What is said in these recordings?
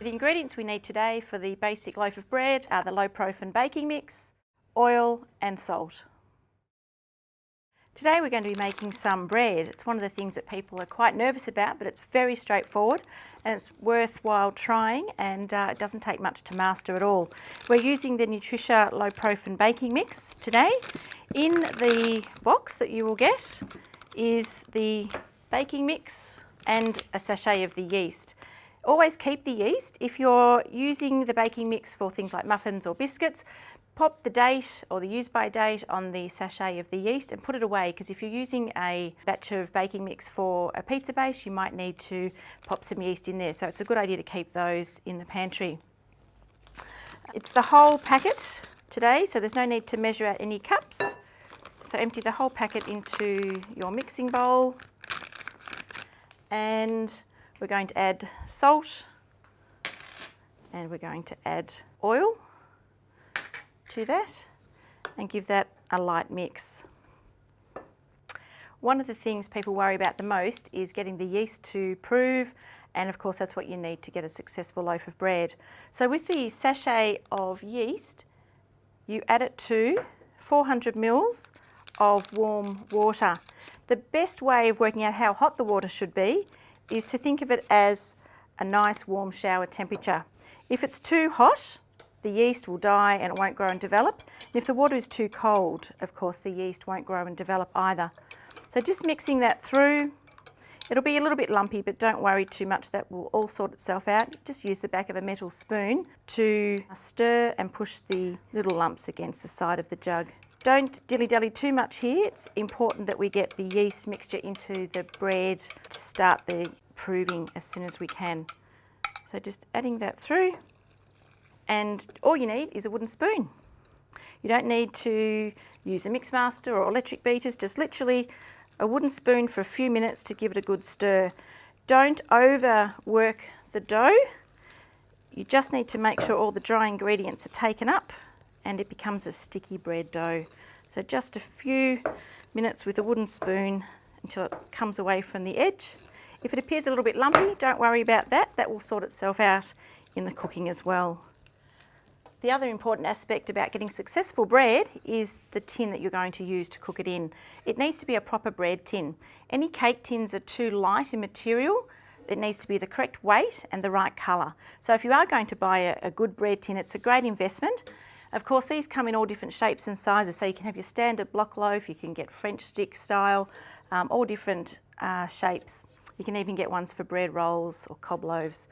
The ingredients we need today for the basic loaf of bread are the low-profile baking mix, oil and salt. Today we're going to be making some bread. It's one of the things that people are quite nervous about, but it's very straightforward and it's worthwhile trying, and it doesn't take much to master at all. We're using the Nutricia low-profile baking mix today. In the box that you will get is the baking mix and a sachet of the yeast. Always keep the yeast. If you're using the baking mix for things like muffins or biscuits, pop the date or the use by date on the sachet of the yeast and put it away, because if you're using a batch of baking mix for a pizza base, you might need to pop some yeast in there. So it's a good idea to keep those in the pantry. It's the whole packet today, so there's no need to measure out any cups. So empty the whole packet into your mixing bowl, and we're going to add salt and we're going to add oil to that and give that a light mix. One of the things people worry about the most is getting the yeast to prove, and of course that's what you need to get a successful loaf of bread. So with the sachet of yeast, you add it to 400 mils of warm water. The best way of working out how hot the water should be is to think of it as a nice warm shower temperature. If it's too hot, the yeast will die and it won't grow and develop. And if the water is too cold, of course, the yeast won't grow and develop either. So just mixing that through, it'll be a little bit lumpy, but don't worry too much, that will all sort itself out. Just use the back of a metal spoon to stir and push the little lumps against the side of the jug. Don't dilly-dally too much here. It's important that we get the yeast mixture into the bread to start the proving as soon as we can. So just adding that through, and all you need is a wooden spoon. You don't need to use a mix master or electric beaters, just literally a wooden spoon for a few minutes to give it a good stir. Don't overwork the dough. You just need to make sure all the dry ingredients are taken up and it becomes a sticky bread dough. So just a few minutes with a wooden spoon until it comes away from the edge. If it appears a little bit lumpy, don't worry about that. That will sort itself out in the cooking as well. The other important aspect about getting successful bread is the tin that you're going to use to cook it in. It needs to be a proper bread tin. Any cake tins are too light in material. It needs to be the correct weight and the right colour. So if you are going to buy a good bread tin, it's a great investment. Of course, these come in all different shapes and sizes, so you can have your standard block loaf, you can get French stick style, all different shapes. You can even get ones for bread rolls or cob loaves.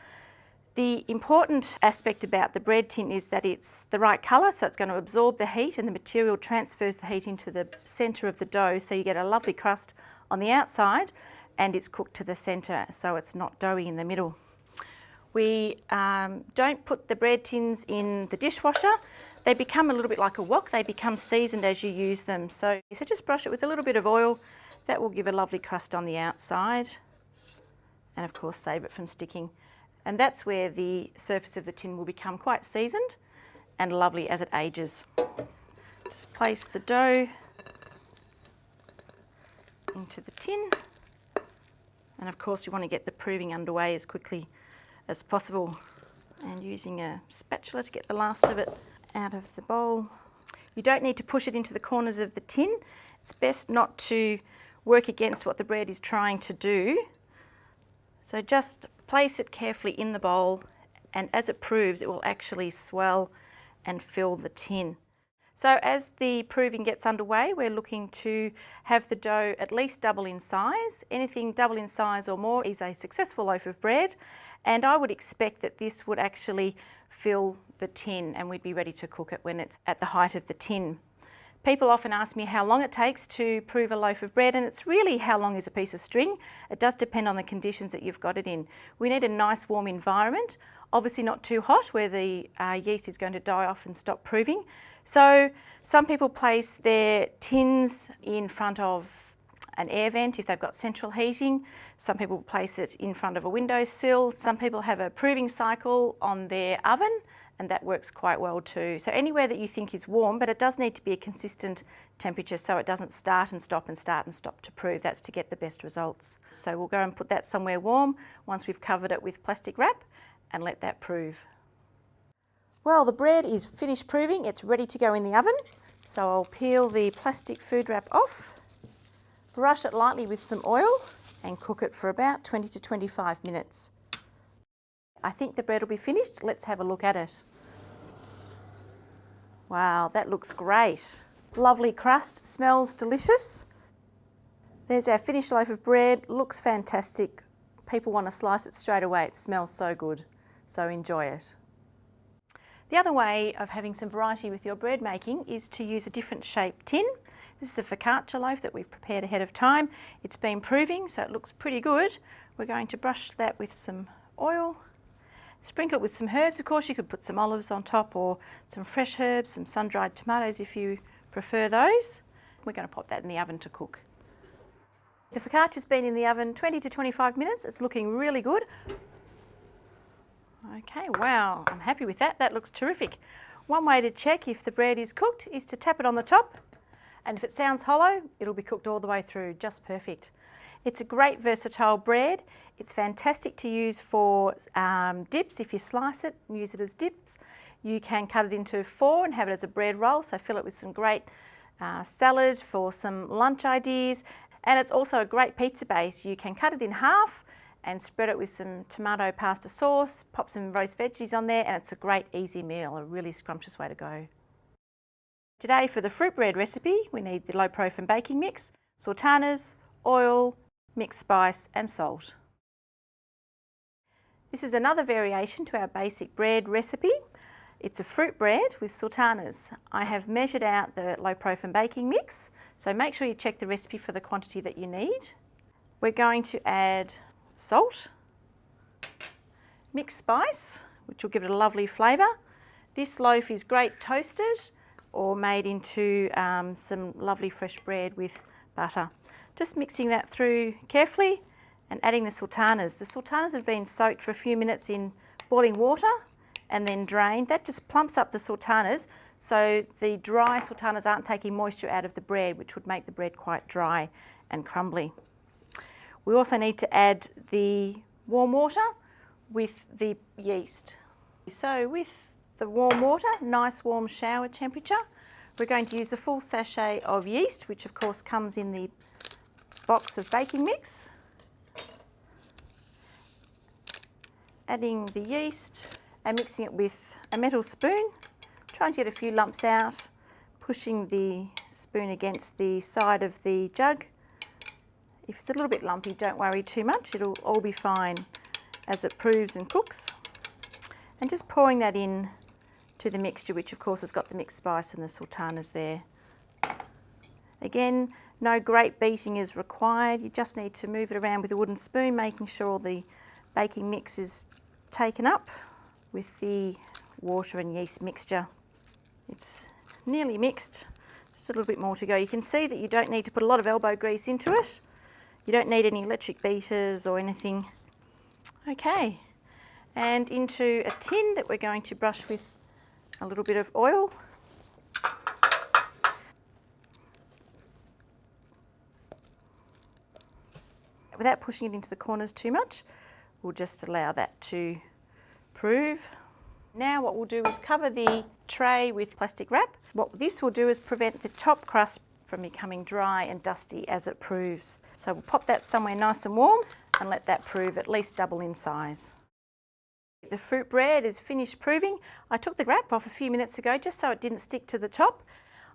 The important aspect about the bread tin is that it's the right colour, so it's going to absorb the heat and the material transfers the heat into the centre of the dough, so you get a lovely crust on the outside and it's cooked to the centre, so it's not doughy in the middle. We don't put the bread tins in the dishwasher. They become a little bit like a wok. They become seasoned as you use them. So just brush it with a little bit of oil. That will give a lovely crust on the outside. And of course, save it from sticking. And that's where the surface of the tin will become quite seasoned and lovely as it ages. Just place the dough into the tin. And of course, you want to get the proving underway as quickly as possible. And using a spatula to get the last of it out of the bowl. You don't need to push it into the corners of the tin. It's best not to work against what the bread is trying to do. So just place it carefully in the bowl, and as it proves, it will actually swell and fill the tin. So as the proving gets underway, we're looking to have the dough at least double in size. Anything double in size or more is a successful loaf of bread, and I would expect that this would actually fill the tin and we'd be ready to cook it when it's at the height of the tin. People often ask me how long it takes to prove a loaf of bread, and it's really how long is a piece of string. It does depend on the conditions that you've got it in. We need a nice warm environment, obviously not too hot where the yeast is going to die off and stop proving. So some people place their tins in front of an air vent if they've got central heating. Some people place it in front of a windowsill. Some people have a proving cycle on their oven, and that works quite well too. So anywhere that you think is warm, but it does need to be a consistent temperature so it doesn't start and stop and start and stop to prove. That's to get the best results. So we'll go and put that somewhere warm once we've covered it with plastic wrap, and let that prove. Well, the bread is finished proving. It's ready to go in the oven. So I'll peel the plastic food wrap off, brush it lightly with some oil and cook it for about 20 to 25 minutes. I think the bread will be finished. Let's have a look at it. Wow, that looks great. Lovely crust, smells delicious. There's our finished loaf of bread, looks fantastic. People want to slice it straight away. It smells so good, so enjoy it. The other way of having some variety with your bread making is to use a different shaped tin. This is a focaccia loaf that we've prepared ahead of time. It's been proving, so it looks pretty good. We're going to brush that with some oil. Sprinkle it with some herbs. Of course, you could put some olives on top or some fresh herbs, some sun-dried tomatoes if you prefer those. We're going to pop that in the oven to cook. The focaccia's been in the oven 20 to 25 minutes. It's looking really good. Okay, wow, I'm happy with that. That looks terrific. One way to check if the bread is cooked is to tap it on the top, and if it sounds hollow, it'll be cooked all the way through, just perfect. It's a great versatile bread. It's fantastic to use for dips. If you slice it and use it as dips, you can cut it into 4 and have it as a bread roll, so fill it with some great salad for some lunch ideas. And it's also a great pizza base. You can cut it in half and spread it with some tomato pasta sauce, pop some roast veggies on there, and it's a great easy meal, a really scrumptious way to go. Today for the fruit bread recipe, we need the low profile baking mix, sultanas, oil, mixed spice and salt. This is another variation to our basic bread recipe. It's a fruit bread with sultanas. I have measured out the low profile baking mix, so make sure you check the recipe for the quantity that you need. We're going to add salt, mixed spice, which will give it a lovely flavour. This loaf is great toasted or made into some lovely fresh bread with butter. Just mixing that through carefully and adding the sultanas. The sultanas have been soaked for a few minutes in boiling water and then drained. That just plumps up the sultanas, so the dry sultanas aren't taking moisture out of the bread, which would make the bread quite dry and crumbly. We also need to add the warm water with the yeast. So with the warm water, nice warm shower temperature, we're going to use the full sachet of yeast, which of course comes in the box of baking mix. Adding the yeast and mixing it with a metal spoon, trying to get a few lumps out, pushing the spoon against the side of the jug. If it's a little bit lumpy, don't worry too much, it'll all be fine as it proves and cooks. And just pouring that in to the mixture, which of course has got the mixed spice and the sultanas there. Again, no great beating is required. You just need to move it around with a wooden spoon, making sure all the baking mix is taken up with the water and yeast mixture. It's nearly mixed, just a little bit more to go. You can see that you don't need to put a lot of elbow grease into it. You don't need any electric beaters or anything. Okay, and into a tin that we're going to brush with a little bit of oil. Without pushing it into the corners too much, we'll just allow that to prove. Now what we'll do is cover the tray with plastic wrap. What this will do is prevent the top crust from becoming dry and dusty as it proves. So we'll pop that somewhere nice and warm and let that prove at least double in size. The fruit bread is finished proving. I took the wrap off a few minutes ago just so it didn't stick to the top.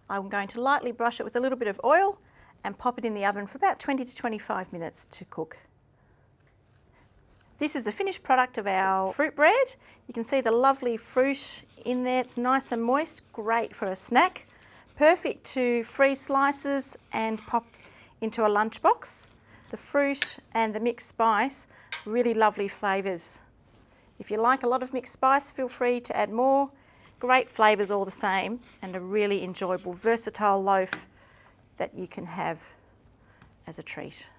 I'm going to lightly brush it with a little bit of oil and pop it in the oven for about 20 to 25 minutes to cook. This is the finished product of our fruit bread. You can see the lovely fruit in there. It's nice and moist, great for a snack. Perfect to freeze slices and pop into a lunchbox. The fruit and the mixed spice, really lovely flavours. If you like a lot of mixed spice, feel free to add more. Great flavours all the same, and a really enjoyable, versatile loaf that you can have as a treat.